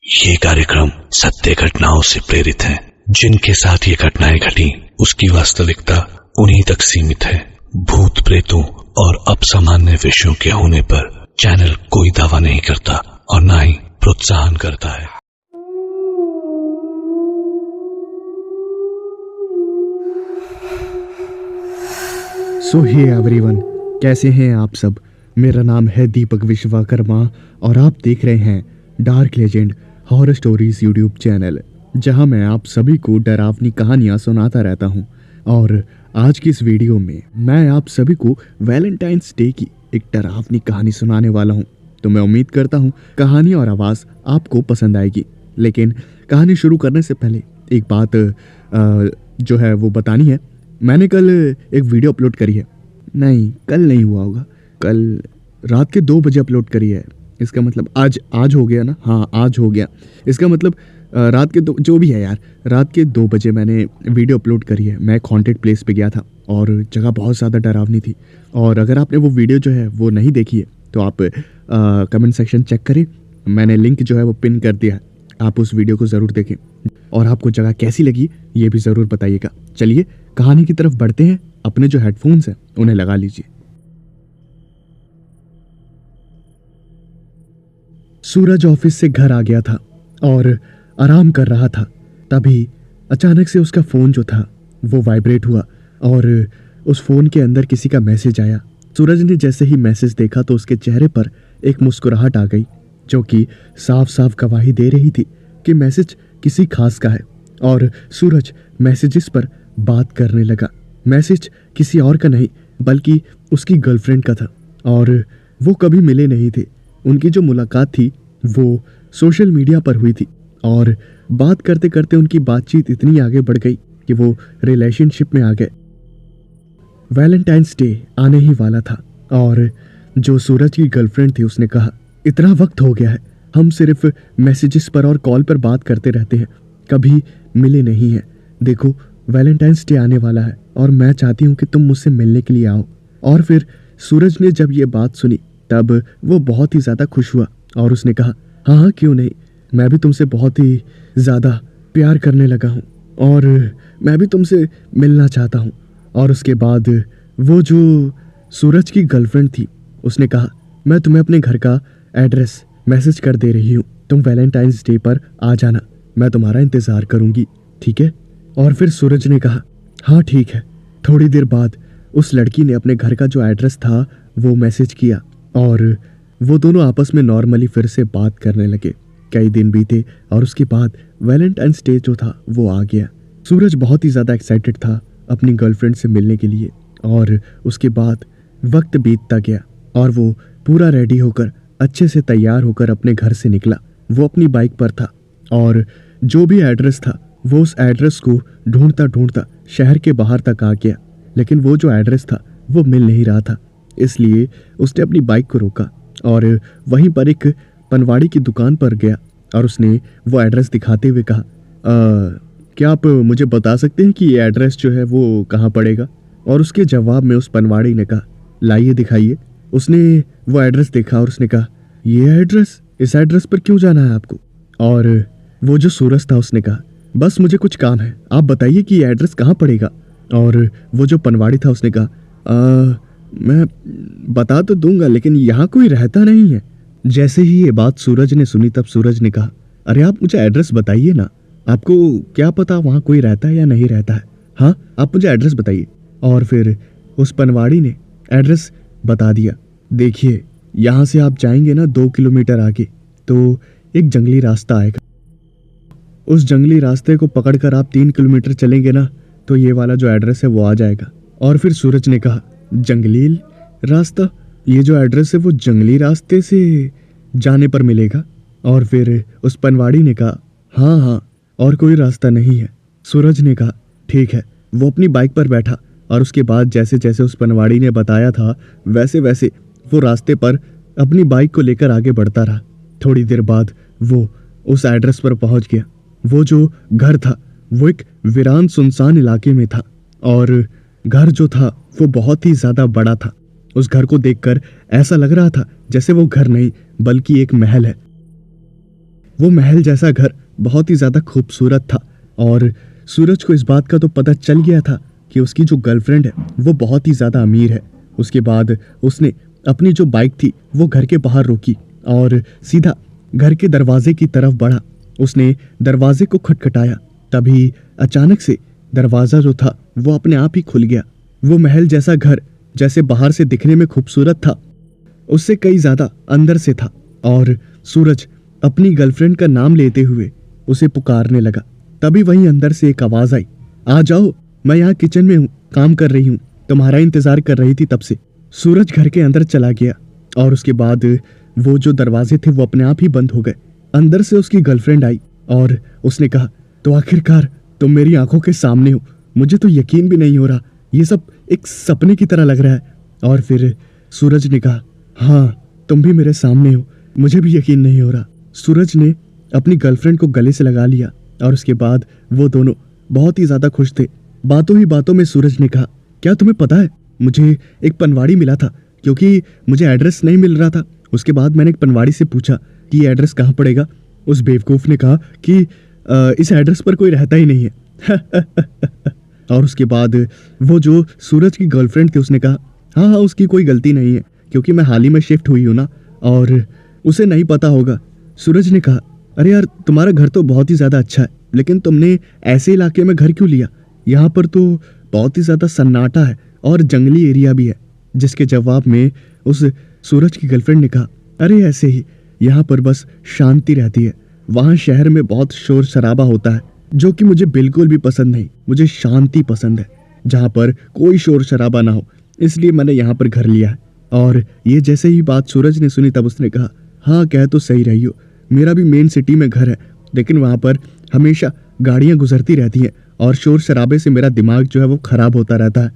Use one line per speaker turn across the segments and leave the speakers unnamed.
ये कार्यक्रम सत्य घटनाओं से प्रेरित है। जिनके साथ ये घटनाएं घटी उसकी वास्तविकता उन्हीं तक सीमित है। भूत प्रेतों और असामान्य विषयों के होने पर चैनल कोई दावा नहीं करता और ना ही प्रोत्साहन करता है।
सो हे एवरीवन, कैसे हैं आप सब। मेरा नाम है दीपक विश्वकर्मा और आप देख रहे हैं dark legend horror stories YouTube channel, जहां मैं आप सभी को डरावनी कहानियां सुनाता रहता हूं। और आज की इस वीडियो में मैं आप सभी को वैलेंटाइंस डे की एक डरावनी कहानी सुनाने वाला हूं। तो मैं उम्मीद करता हूं कहानी और आवाज़ आपको पसंद आएगी। लेकिन कहानी शुरू करने से पहले एक बात जो है वो बतानी है। मैंने कल एक वीडियो अपलोड करी है। नहीं, कल नहीं हुआ होगा, कल रात के 2 बजे अपलोड करी है। इसका मतलब आज हो गया ना। हाँ, आज हो गया। इसका मतलब रात के 2, जो भी है यार, रात के 2 बजे मैंने वीडियो अपलोड करी है। मैं हॉन्टेड प्लेस पे गया था और जगह बहुत ज़्यादा डरावनी थी। और अगर आपने वो वीडियो जो है वो नहीं देखी है तो आप कमेंट सेक्शन चेक करें, मैंने लिंक जो है वो पिन कर दिया है। आप उस वीडियो को ज़रूर देखें और आपको जगह कैसी लगी ये भी ज़रूर बताइएगा। चलिए कहानी की तरफ बढ़ते हैं। अपने जो हेडफोन्स हैं उन्हें लगा लीजिए। सूरज ऑफिस से घर आ गया था और आराम कर रहा था। तभी अचानक से उसका फ़ोन जो था वो वाइब्रेट हुआ और उस फ़ोन के अंदर किसी का मैसेज आया। सूरज ने जैसे ही मैसेज देखा तो उसके चेहरे पर एक मुस्कुराहट आ गई, जो कि साफ साफ गवाही दे रही थी कि मैसेज किसी खास का है। और सूरज मैसेजेस पर बात करने लगा। मैसेज किसी और का नहीं बल्कि उसकी गर्लफ्रेंड का था और वो कभी मिले नहीं थे। उनकी जो मुलाकात थी वो सोशल मीडिया पर हुई थी और बात करते करते उनकी बातचीत इतनी आगे बढ़ गई कि वो रिलेशनशिप में आ गए। वैलेंटाइंस डे आने ही वाला था और जो सूरज की गर्लफ्रेंड थी उसने कहा, इतना वक्त हो गया है, हम सिर्फ मैसेजेस पर और कॉल पर बात करते रहते हैं, कभी मिले नहीं हैं। देखो वैलेंटाइंस डे आने वाला है और मैं चाहती हूँ कि तुम मुझसे मिलने के लिए आओ। और फिर सूरज ने जब ये बात सुनी तब वो बहुत ही ज़्यादा खुश हुआ और उसने कहा, हाँ हाँ क्यों नहीं, मैं भी तुमसे बहुत ही ज़्यादा प्यार करने लगा हूँ और मैं भी तुमसे मिलना चाहता हूँ। और उसके बाद वो जो सूरज की गर्लफ्रेंड थी उसने कहा, मैं तुम्हें अपने घर का एड्रेस मैसेज कर दे रही हूँ, तुम वैलेंटाइंस डे पर आ जाना, मैं तुम्हारा इंतज़ार करूँगी, ठीक है। और फिर सूरज ने कहा, हाँ ठीक है। थोड़ी देर बाद उस लड़की ने अपने घर का जो एड्रेस था वो मैसेज किया और वो दोनों आपस में नॉर्मली फिर से बात करने लगे। कई दिन बीते और उसके बाद वैलेंटाइंस डे जो था वो आ गया। सूरज बहुत ही ज़्यादा एक्साइटेड था अपनी गर्लफ्रेंड से मिलने के लिए। और उसके बाद वक्त बीतता गया और वो पूरा रेडी होकर अच्छे से तैयार होकर अपने घर से निकला। वो अपनी बाइक पर था और जो भी एड्रेस था वो उस एड्रेस को ढूंढता ढूंढता शहर के बाहर तक आ गया। लेकिन वो जो एड्रेस था वो मिल नहीं रहा था, इसलिए उसने अपनी बाइक को रोका और वहीं पर एक पनवाड़ी की दुकान पर गया और उसने वो एड्रेस दिखाते हुए कहा, क्या आप मुझे बता सकते हैं कि ये एड्रेस जो है वो कहाँ पड़ेगा। और उसके जवाब में उस पनवाड़ी ने कहा, लाइए दिखाइए। उसने वो एड्रेस देखा और उसने कहा, ये एड्रेस, इस एड्रेस पर क्यों जाना है आपको। और वो जो सूरज था उसने कहा, बस मुझे कुछ काम है, आप बताइए कि ये एड्रेस कहाँ पड़ेगा। और वो जो पनवाड़ी था उसने कहा, मैं बता तो दूंगा लेकिन यहाँ कोई रहता नहीं है। जैसे ही ये बात सूरज ने सुनी तब सूरज ने कहा, अरे आप मुझे एड्रेस बताइए ना, आपको क्या पता वहाँ कोई रहता है या नहीं रहता है। हाँ, आप मुझे एड्रेस बताइए। और फिर उस पनवाड़ी ने एड्रेस बता दिया। देखिए यहाँ से आप जाएंगे ना 2 किलोमीटर आगे तो एक जंगली रास्ता आएगा, उस जंगली रास्ते को पकड़कर आप 3 किलोमीटर चलेंगे ना तो ये वाला जो एड्रेस है वो आ जाएगा। और फिर सूरज ने कहा, जंगली रास्ता, ये जो एड्रेस है वो जंगली रास्ते से जाने पर मिलेगा। और फिर उस पनवाड़ी ने कहा, हाँ हाँ, और कोई रास्ता नहीं है। सूरज ने कहा, ठीक है। वो अपनी बाइक पर बैठा और उसके बाद जैसे जैसे उस पनवाड़ी ने बताया था वैसे वैसे वो रास्ते पर अपनी बाइक को लेकर आगे बढ़ता रहा। थोड़ी देर बाद वो उस एड्रेस पर पहुंच गया। वो जो घर था वो एक वीरान सुनसान इलाके में था और घर जो था वो बहुत ही ज़्यादा बड़ा था। उस घर को देखकर ऐसा लग रहा था जैसे वो घर नहीं बल्कि एक महल है। वो महल जैसा घर बहुत ही ज्यादा खूबसूरत था और सूरज को इस बात का तो पता चल गया था कि उसकी जो गर्लफ्रेंड है वो बहुत ही ज्यादा अमीर है। उसके बाद उसने अपनी जो बाइक थी वो घर के बाहर रोकी और सीधा घर के दरवाजे की तरफ बढ़ा। उसने दरवाजे को खटखटाया, तभी अचानक से दरवाजा जो था वो अपने आप ही खुल गया। वो महल जैसा घर जैसे बाहर से दिखने में खूबसूरत था, उससे कई ज्यादा अंदर से था और सूरज अपनी गर्लफ्रेंड का नाम लेते हुए उसे पुकारने लगा। तभी वहीं अंदर से एक आवाज आई, आ जाओ, मैं यहाँ किचन में हूँ, काम कर रही हूँ, तुम्हारा इंतजार कर रही थी तब से। सूरज घर के अंदर चला गया और उसके बाद वो जो दरवाजे थे वो अपने आप ही बंद हो गए। अंदर से उसकी गर्लफ्रेंड आई और उसने कहा, तो आखिरकार तुम मेरी आंखों के सामने हो, मुझे तो यकीन भी नहीं हो रहा, ये सब एक सपने की तरह लग रहा है। और फिर सूरज ने कहा, हाँ तुम भी मेरे सामने हो, मुझे भी यकीन नहीं हो रहा। सूरज ने अपनी गर्लफ्रेंड को गले से लगा लिया और उसके बाद वो दोनों बहुत ही ज्यादा खुश थे। बातों ही बातों में सूरज ने कहा, क्या तुम्हें पता है, मुझे एक पनवाड़ी मिला था क्योंकि मुझे एड्रेस नहीं मिल रहा था। उसके बाद मैंने एक पनवाड़ी से पूछा कि ये एड्रेस कहाँ पड़ेगा। उस बेवकूफ़ ने कहा कि इस एड्रेस पर कोई रहता ही नहीं है। और उसके बाद वो जो सूरज की गर्लफ्रेंड थी उसने कहा, हाँ हाँ उसकी कोई गलती नहीं है क्योंकि मैं हाल ही में शिफ्ट हुई हूँ ना और उसे नहीं पता होगा। सूरज ने कहा, अरे यार तुम्हारा घर तो बहुत ही ज़्यादा अच्छा है, लेकिन तुमने ऐसे इलाके में घर क्यों लिया? यहाँ पर तो बहुत ही ज़्यादा सन्नाटा है और जंगली एरिया भी है। जिसके जवाब में उस सूरज की गर्लफ्रेंड ने कहा, अरे ऐसे ही, यहाँ पर बस शांति रहती है, वहाँ शहर में बहुत शोर शराबा होता है जो कि मुझे बिल्कुल भी पसंद नहीं। मुझे शांति पसंद है जहाँ पर कोई शोर शराबा ना हो, इसलिए मैंने यहाँ पर घर लिया है। और ये जैसे ही बात सूरज ने सुनी तब उसने कहा, हाँ कह तो सही रही हो, मेरा भी मेन सिटी में घर है, लेकिन वहाँ पर हमेशा गाड़ियाँ गुजरती रहती हैं और शोर शराबे से मेरा दिमाग जो है वो खराब होता रहता है।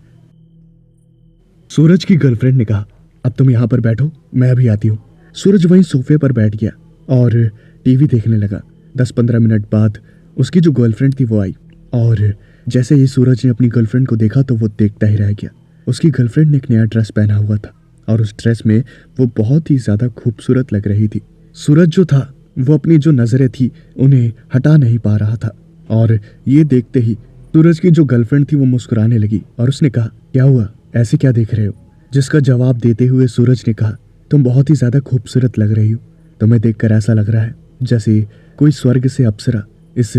सूरज की गर्लफ्रेंड ने कहा, अब तुम यहाँ पर बैठो, मैं अभी आती हूँ। सूरज वहीं सोफे पर बैठ गया और टीवी देखने लगा। 10-15 मिनट बाद उसकी जो गर्लफ्रेंड थी वो आई और जैसे ही सूरज ने अपनी गर्लफ्रेंड को देखा तो वो देखता ही रह गया। उसकी गर्लफ्रेंड ने एक नया ड्रेस पहना हुआ था और उस ड्रेस में वो बहुत ही ज़्यादा खूबसूरत लग रही थी। सूरज जो था वो अपनी जो नज़रें थी उन्हें हटा नहीं पा रहा था और ये देखते ही सूरज की जो गर्लफ्रेंड थी वो मुस्कुराने लगी और उसने कहा, क्या हुआ, ऐसे क्या देख रहे हो? जिसका जवाब देते हुए सूरज ने कहा, तुम बहुत ही ज़्यादा खूबसूरत लग रही हो, तुम्हें देखकर ऐसा लग रहा है जैसे कोई स्वर्ग से अप्सरा इस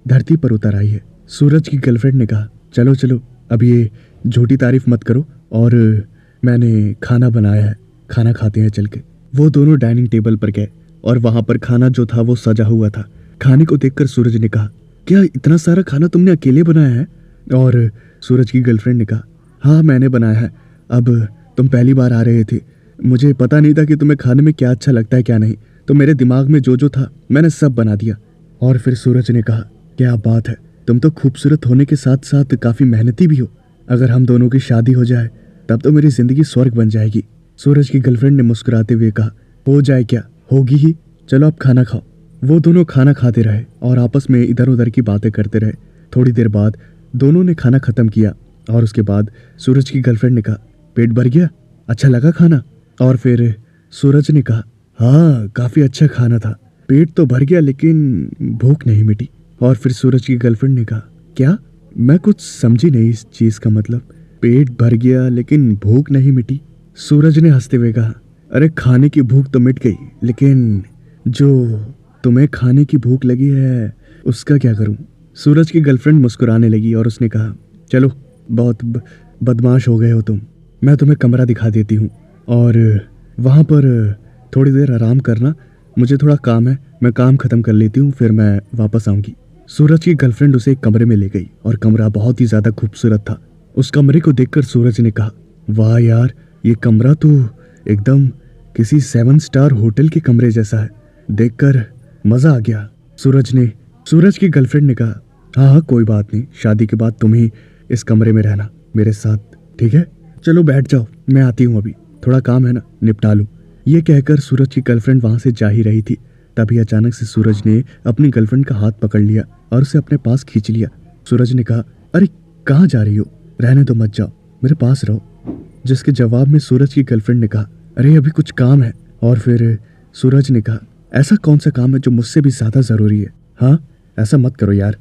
धरती पर उतर आई है। सूरज की गर्लफ्रेंड ने कहा, चलो चलो अब ये झूठी तारीफ मत करो और मैंने खाना बनाया है, खाना खाते हैं चल के। वो दोनों डाइनिंग टेबल पर गए और वहां पर खाना जो था वो सजा हुआ था। खाने को देखकर सूरज ने कहा, क्या इतना सारा खाना तुमने अकेले बनाया है? और सूरज की गर्लफ्रेंड ने कहा, हाँ मैंने बनाया है, अब तुम पहली बार आ रहे थे, मुझे पता नहीं था कि तुम्हें खाने में क्या अच्छा लगता है क्या नहीं, तो मेरे दिमाग में जो जो था मैंने सब बना दिया। और फिर सूरज ने कहा, क्या बात है, तुम तो खूबसूरत होने के साथ साथ काफ़ी मेहनती भी हो, अगर हम दोनों की शादी हो जाए तब तो मेरी ज़िंदगी स्वर्ग बन जाएगी। सूरज की गर्लफ्रेंड ने मुस्कुराते हुए कहा, हो जाए क्या, होगी ही, चलो अब खाना खाओ। वो दोनों खाना खाते रहे और आपस में इधर उधर की बातें करते रहे। थोड़ी देर बाद दोनों ने खाना ख़त्म किया और उसके बाद सूरज की गर्लफ्रेंड ने कहा, पेट भर गया, अच्छा लगा खाना? और फिर सूरज ने कहा, हाँ काफ़ी अच्छा खाना था, पेट तो भर गया लेकिन भूख नहीं मिटी। और फिर सूरज की गर्लफ्रेंड ने कहा, क्या? मैं कुछ समझी नहीं इस चीज़ का मतलब, पेट भर गया लेकिन भूख नहीं मिटी। सूरज ने हंसते हुए कहा, अरे खाने की भूख तो मिट गई, लेकिन जो तुम्हें खाने की भूख लगी है उसका क्या करूं? सूरज की गर्लफ्रेंड मुस्कुराने लगी और उसने कहा, चलो बहुत बदमाश हो गए हो तुम, मैं तुम्हें कमरा दिखा देती हूँ और वहाँ पर थोड़ी देर आराम करना, मुझे थोड़ा काम है, मैं काम ख़त्म कर लेती हूँ, फिर मैं वापस आऊँगी। सूरज की गर्लफ्रेंड उसे एक कमरे में ले गई और कमरा बहुत ही ज़्यादा खूबसूरत था। उस कमरे को देखकर सूरज ने कहा, वाह यार, ये कमरा तो एकदम किसी 7 स्टार होटल के कमरे जैसा है, देखकर मज़ा आ गया। सूरज की गर्लफ्रेंड ने कहा, हाँ हाँ कोई बात नहीं, शादी के बाद तुम ही इस कमरे में रहना मेरे साथ, ठीक है? चलो बैठ जाओ, मैं आती हूँ, अभी थोड़ा काम है ना, निपटा लूँ। ये कहकर सूरज की गर्लफ्रेंड वहाँ से जा ही रही थी, तभी अचानक से सूरज ने अपनी गर्लफ्रेंड का हाथ पकड़ लिया और उसे अपने पास खींच लिया। सूरज ने कहा, अरे कहाँ जा रही हो, रहने दो, मत जाओ, मेरे पास रहो। जिसके जवाब में सूरज की गर्लफ्रेंड ने कहा, अरे अभी कुछ काम है। और फिर सूरज ने कहा, ऐसा कौन सा काम है जो मुझसे भी ज्यादा जरूरी है? हाँ, ऐसा मत करो यार।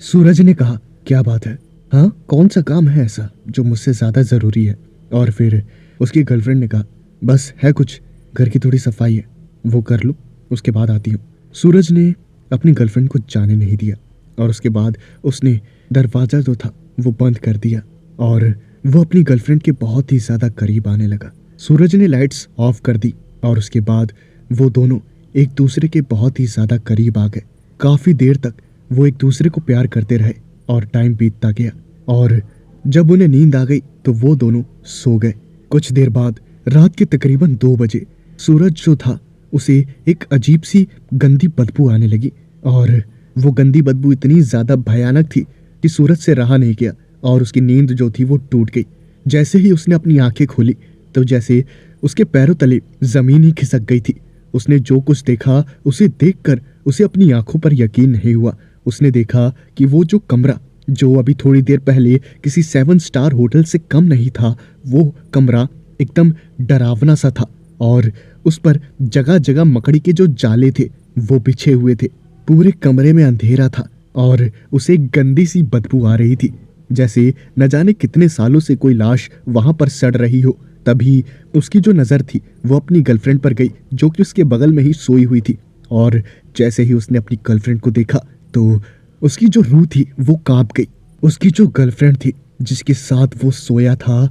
सूरज ने कहा, क्या बात है? हाँ, कौन सा काम है ऐसा जो मुझसे ज्यादा जरूरी है? और फिर उसकी गर्लफ्रेंड ने कहा, बस है कुछ, घर की थोड़ी सफाई है, वो कर लो, उसके बाद आती हूँ। सूरज ने अपनी गर्लफ्रेंड को जाने नहीं दिया और उसके बाद उसने दरवाजा जो था वो बंद कर दिया और वो अपनी गर्लफ्रेंड के बहुत ही ज्यादा करीब आने लगा। सूरज ने लाइट्स ऑफ कर दी और उसके बाद वो दोनों एक दूसरे के बहुत ही ज्यादा करीब आ गए। काफी देर तक वो एक दूसरे को प्यार करते रहे और टाइम बीतता गया और जब उन्हें नींद आ गई तो वो दोनों सो गए। कुछ देर बाद रात के तकरीबन 2 बजे सूरज जो था उसे एक अजीब सी गंदी बदबू आने लगी और वो गंदी बदबू इतनी ज्यादा भयानक थी कि सूरज से रहा नहीं गया और उसकी नींद जो थी वो टूट गई। जैसे ही उसने अपनी आंखें खोली तो जैसे उसके पैरों तले जमीन ही खिसक गई थी। उसने जो कुछ देखा उसे देखकर उसे अपनी आंखों पर यकीन नहीं हुआ। उसने देखा कि वो जो कमरा जो अभी थोड़ी देर पहले किसी 7 स्टार होटल से कम नहीं था, वो कमरा एकदम डरावना सा था और उस पर जगह जगह मकड़ी के जो जाले थे वो बिछे हुए थे। पूरे कमरे में अंधेरा था और उसे गंदी सी बदबू आ रही थी, जैसे न जाने कितने सालों से कोई लाश वहां पर सड़ रही हो। तभी उसकी जो नजर थी वो अपनी गर्लफ्रेंड पर गई जो कि उसके बगल में ही सोई हुई थी और जैसे ही उसने अपनी गर्लफ्रेंड को देखा तो उसकी जो रूह थी वो कांप गई। उसकी जो गर्लफ्रेंड थी जिसके साथ वो सोया था,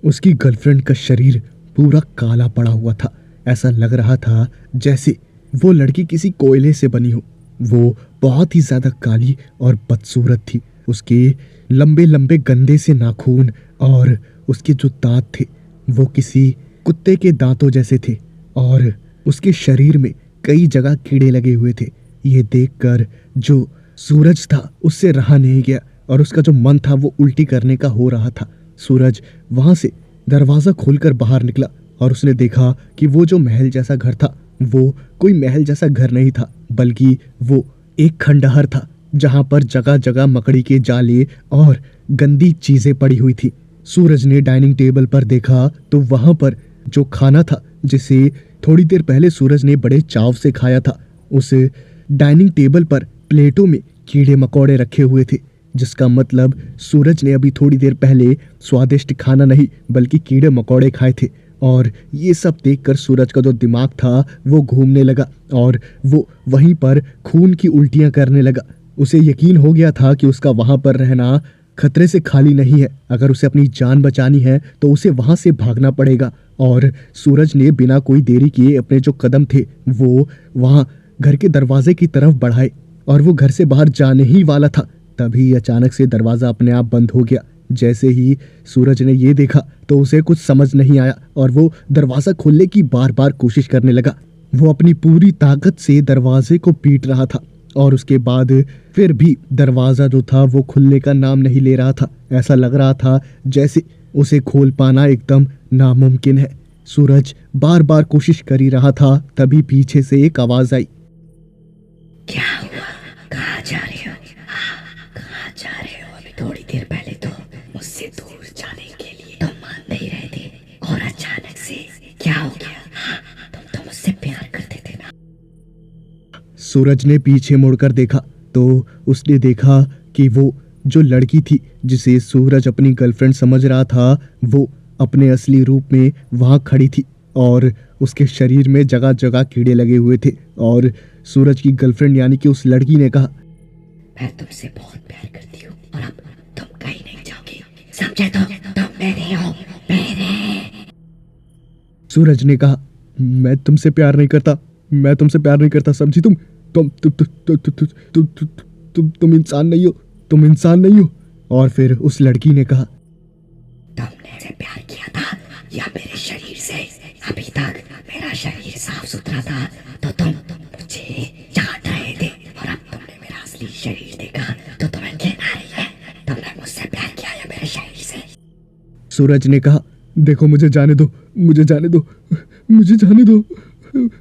उसकी गर्लफ्रेंड का शरीर पूरा काला पड़ा हुआ था। ऐसा लग रहा था जैसे वो लड़की किसी कोयले से बनी हो। वो बहुत ही ज्यादा काली और बदसूरत थी। उसके लंबे लंबे गंदे से नाखून और उसके जो दांत थे वो किसी कुत्ते के दांतों जैसे थे और उसके शरीर में कई जगह कीड़े लगे हुए थे। ये देखकर जो सूरज था उससे रहा नहीं गया और उसका जो मन था वो उल्टी करने का हो रहा था। सूरज वहां से दरवाजा खोलकर बाहर निकला और उसने देखा कि वो जो महल जैसा घर था वो कोई महल जैसा घर नहीं था, बल्कि वो एक खंडहर था जहां पर जगह जगह मकड़ी के जाले और गंदी चीजें पड़ी हुई थी। सूरज ने डाइनिंग टेबल पर देखा तो वहां पर जो खाना था जिसे थोड़ी देर पहले सूरज ने बड़े चाव से खाया था, उस डाइनिंग टेबल पर प्लेटों में कीड़े मकोड़े रखे हुए थे, जिसका मतलब सूरज ने अभी थोड़ी देर पहले स्वादिष्ट खाना नहीं बल्कि कीड़े मकोड़े खाए थे। और ये सब देखकर सूरज का जो दिमाग था वो घूमने लगा और वो वहीं पर खून की उल्टियां करने लगा। उसे यकीन हो गया था कि उसका वहां पर रहना खतरे से खाली नहीं है। अगर उसे अपनी जान बचानी है तो उसे वहां से भागना पड़ेगा। और सूरज ने बिना कोई देरी किए अपने जो कदम थे वो वहां घर के दरवाजे की तरफ बढ़ाए और वो घर से बाहर जाने ही वाला था। तभी अचानक से दरवाजा अपने आप बंद हो गया। जैसे ही सूरज ने ये देखा तो उसे कुछ समझ नहीं आया और वो दरवाजा खोलने की बार बार कोशिश करने लगा। वो अपनी पूरी ताकत से दरवाजे को पीट रहा था और उसके बाद फिर भी दरवाजा जो था वो खुलने का नाम नहीं ले रहा था। ऐसा लग रहा था जैसे उसे खोल पाना एकदम नामुमकिन है। सूरज बार बार कोशिश कर ही रहा था, तभी पीछे से एक आवाज आई,
क्या हुआ? कहाँ जा रहे हो? कहाँ जा रहे हो? अभी थोड़ी देर पहले तो मुझसे दूर जाने के लिए तुम मान नहीं रहे थे और अचानक से क्या हो गया? तुम तो मुझसे प्यार करते थे ना।
सूरज ने पीछे मुड़कर देखा तो उसने देखा कि वो जो लड़की थी जिसे सूरज अपनी गर्लफ्रेंड समझ रहा था वो अपने असली रूप में वहां खड़ी थी और उसके शरीर में जगह जगह कीड़े लगे हुए थे। और सूरज की गर्लफ्रेंड यानी कि उस लड़की ने कहा,
मैं तुमसे बहुत प्यार करती हूँ और अब तुम कहीं नहीं जाओगे, समझे? तुम मेरे हो, मेरे।
सूरज ने कहा, मैं तुमसे प्यार नहीं करता, मैं तुमसे प्यार नहीं करता, समझी? तुम इंसान नहीं हो, तुम इंसान नहीं हो। और फिर उस लड़की ने कहा,
तुमने मुझसे प्यार किया था या मेरे शरीर से? अभी तक मेरा शरीर साफ सुथरा था तो तुम मुझे चाहत रहे थे और अब तुमने मेरा असली शरीर देखा तो तुम्हें घृणा आ रही है। तुमने मुझसे प्यार किया या मेरे शरीर से?
सूरज ने कहा, देखो मुझे जाने दो, मुझे जाने दो, मुझे जाने दो,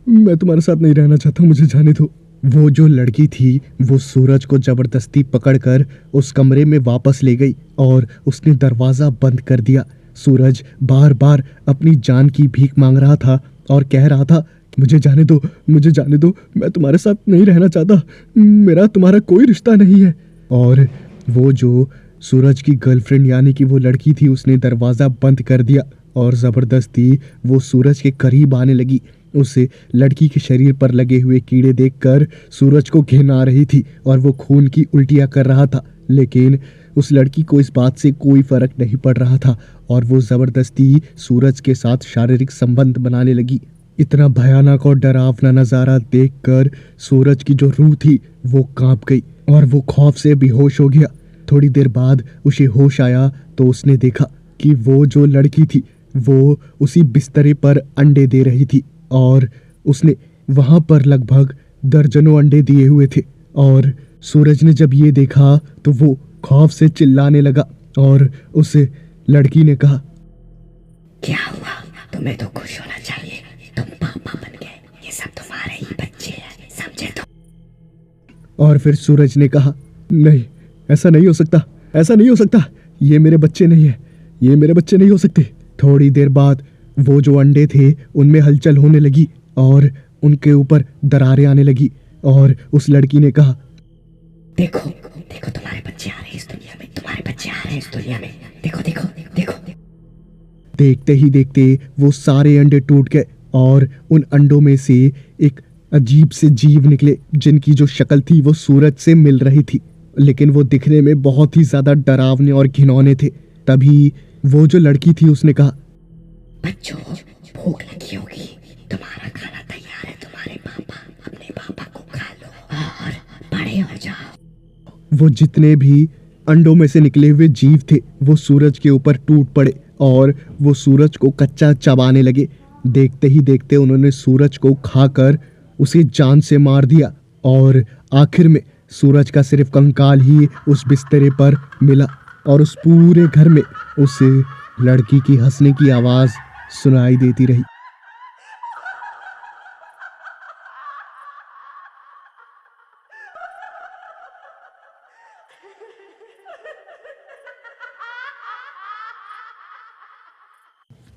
मैं तुम्हारे साथ नहीं रहना चाहता, मुझे जाने दो। वो जो लड़की थी वो सूरज को जबरदस्ती पकड़कर उस कमरे में वापस ले गई और उसने दरवाजा बंद कर दिया। सूरज बार बार अपनी जान की भीख मांग रहा था और कह रहा था, मुझे जाने दो, मुझे जाने दो, मैं तुम्हारे साथ नहीं रहना चाहता, मेरा तुम्हारा कोई रिश्ता नहीं है। और वो जो सूरज की गर्लफ्रेंड यानी कि वो लड़की थी, उसने दरवाज़ा बंद कर दिया और ज़बरदस्ती वो सूरज के करीब आने लगी। उसे लड़की के शरीर पर लगे हुए कीड़े देखकर सूरज को घिन आ रही थी और वो खून की उल्टियाँ कर रहा था, लेकिन उस लड़की को इस बात से कोई फर्क नहीं पड़ रहा था और वो ज़बरदस्ती सूरज के साथ शारीरिक संबंध बनाने लगी। इतना भयानक और डरावना नज़ारा देखकर सूरज की जो रूह थी वो कांप गई और वो खौफ से बेहोश हो गया। थोड़ी देर बाद उसे होश आया तो उसने देखा कि वो जो लड़की थी वो उसी बिस्तरे पर अंडे दे रही थी और उसने वहां पर लगभग दर्जनों अंडे दिए हुए थे। और सूरज ने जब ये देखा तो वो खौफ से चिल्लाने लगा और उस लड़की ने कहा,
क्या हुआ? तुम्हें तो खुश होना चाहिए, तुम पापा बन गए, ये सब तुम्हारे ही बच्चे हैं, समझे तो?
और फिर सूरज ने कहा, नहीं, ऐसा नहीं हो सकता, ऐसा नहीं हो सकता, ये मेरे बच्चे नहीं है, ये मेरे बच्चे नहीं हो सकते। थोड़ी देर बाद वो जो अंडे थे उनमें हलचल होने लगी और उनके ऊपर दरारें आने लगी और उस लड़की ने कहा,
देखो देखो, तुम्हारे बच्चे आ रहे हैं इस दुनिया में, तुम्हारे बच्चे आ रहे हैं इस दुनिया में, देखो देखो देखो।
देखते ही देखते वो सारे अंडे टूट गए और उन अंडों में से एक अजीब से जीव निकले जिनकी जो शक्ल थी वो सूरज से मिल रही थी, लेकिन वो दिखने में बहुत ही ज्यादा डरावने और घिनौने थे। तभी वो जो लड़की थी उसने कहा,
बच्चों, भूख लगी होगी, तुम्हारा खाना तैयार है, तुम्हारे पापा, अपने पापा को खा लो और बड़े हो जाओ।
वो जितने भी अंडों में से निकले हुए जीव थे वो सूरज के ऊपर टूट पड़े और वो सूरज को कच्चा चबाने लगे। देखते ही देखते उन्होंने सूरज को खाकर उसे जान से मार दिया और आखिर में सूरज का सिर्फ कंकाल ही उस बिस्तरे पर मिला और उस पूरे घर में उस लड़की की हंसने की आवाज सुनाई देती रही।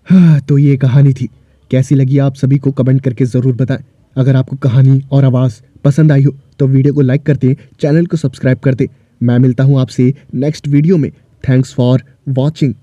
हाँ, तो ये कहानी थी। कैसी लगी आप सभी को कमेंट करके ज़रूर बताएं। अगर आपको कहानी और आवाज़ पसंद आई हो तो वीडियो को लाइक करते, चैनल को सब्सक्राइब करते। मैं मिलता हूँ आपसे नेक्स्ट वीडियो में। Thanks for watching.